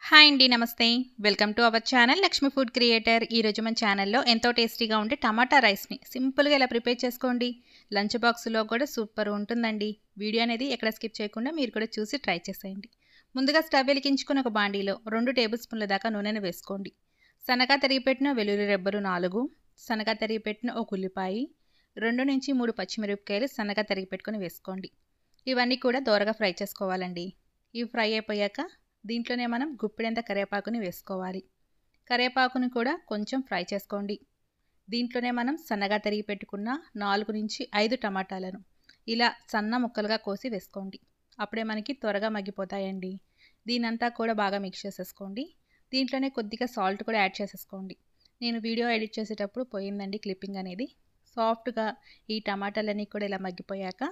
Hi అండి, నమస్తే. Welcome to our channel Lakshmi food creator. ఈరోజు మన ఛానల్లో ఎంతో టేస్టీగా ఉండే టమాటా రైస్ని సింపుల్గా ఇలా ప్రిపేర్ చేసుకోండి. లంచ్ బాక్స్లో కూడా సూపర్ ఉంటుందండి. వీడియో అనేది ఎక్కడ స్కిప్ చేయకుండా మీరు కూడా చూసి ట్రై చేసేయండి. ముందుగా స్టవ్ వెలిగించుకుని ఒక బాండీలో 2 టేబుల్ స్పూన్ల దాకా నూనెను వేసుకోండి. సన్నగా తరిగిపెట్టిన వెల్లుల్లి రెబ్బలు 4, సన్నగా తరిగిపెట్టిన ఒక ఉల్లిపాయ, 2 నుంచి 3 పచ్చిమిరపకాయలు సన్నగా తరిగి పెట్టుకొని వేసుకోండి. ఇవన్నీ కూడా దోరగా ఫ్రై చేసుకోవాలండి. ఇవి ఫ్రై అయిపోయాక దీంట్లోనే మనం గుప్పిడంత కరివేపాకుని వేసుకోవాలి. కరివేపాకుని కూడా కొంచెం ఫ్రై చేసుకోండి. దీంట్లోనే మనం సన్నగా తరిగి పెట్టుకున్న 4 నుంచి 5 టమాటాలను ఇలా సన్న ముక్కలుగా కోసి వేసుకోండి. అప్పుడే మనకి త్వరగా మగ్గిపోతాయండి. దీనంతా కూడా బాగా మిక్స్ చేసేసుకోండి. దీంట్లోనే కొద్దిగా సాల్ట్ కూడా యాడ్ చేసేసుకోండి. నేను వీడియో ఎడిట్ చేసేటప్పుడు పోయిందండి క్లిప్పింగ్ అనేది. సాఫ్ట్గా ఈ టమాటాలన్నీ కూడా ఇలా మగ్గిపోయాక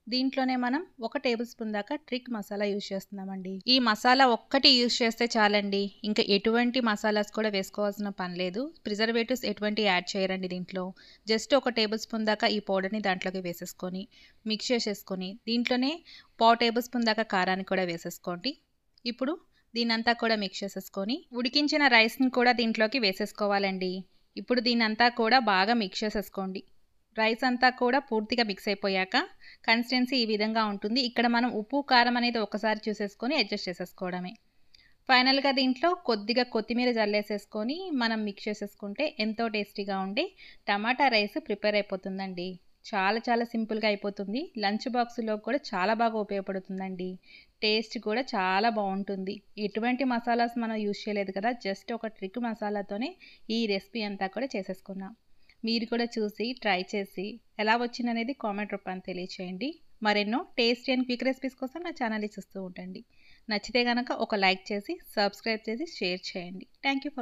దీంట్లోనే మనం 1 టేబుల్ స్పూన్ దాకా ట్రిక్ మసాలా యూజ్ చేస్తున్నామండి. ఈ మసాలా ఒక్కటి యూజ్ చేస్తే చాలండి. ఇంకా ఎటువంటి మసాలాస్ కూడా వేసుకోవాల్సిన పని లేదు. ప్రిజర్వేటివ్స్ ఎటువంటి యాడ్ చేయరండి దీంట్లో. జస్ట్ 1 టేబుల్ స్పూన్ దాకా ఈ పౌడర్ని దాంట్లోకి వేసేసుకొని మిక్స్ చేసేసుకొని దీంట్లోనే 1/4 టేబుల్ స్పూన్ దాకా కారాన్ని కూడా వేసేసుకోండి. ఇప్పుడు దీనంతా కూడా మిక్స్ చేసేసుకొని ఉడికించిన రైస్ని కూడా దీంట్లోకి వేసేసుకోవాలండి. ఇప్పుడు దీనంతా కూడా బాగా మిక్స్ చేసేసుకోండి. రైస్ అంతా కూడా పూర్తిగా మిక్స్ అయిపోయాక కన్సిస్టెన్సీ ఈ విధంగా ఉంటుంది. ఇక్కడ మనం ఉప్పు కారం అనేది ఒకసారి చూసేసుకొని అడ్జస్ట్ చేసేసుకోవడమే. ఫైనల్గా దీంట్లో కొద్దిగా కొత్తిమీర జల్లేసేసుకొని మనం మిక్స్ చేసేసుకుంటే ఎంతో టేస్టీగా ఉండే టమాటా రైస్ ప్రిపేర్ అయిపోతుందండి. చాలా సింపుల్గా అయిపోతుంది. లంచ్ బాక్స్లో కూడా చాలా బాగా ఉపయోగపడుతుందండి. టేస్ట్ కూడా చాలా బాగుంటుంది. ఎటువంటి మసాలాస్ మనం యూజ్ చేయలేదు కదా, జస్ట్ ఒక ట్రిక్ మసాలాతోనే ఈ రెసిపీ అంతా కూడా చేసేసుకున్నాం. మీరు కూడా చూసి ట్రై చేసి ఎలా వచ్చిందనేది కామెంట్ రూపాన్ని తెలియచేయండి. మరెన్నో టేస్టీ అండ్ క్విక్ రెసిపీస్ కోసం నా ఛానల్ని చూస్తూ ఉండండి. నచ్చితే కనుక ఒక లైక్ చేసి సబ్స్క్రైబ్ చేసి షేర్ చేయండి. Thank you for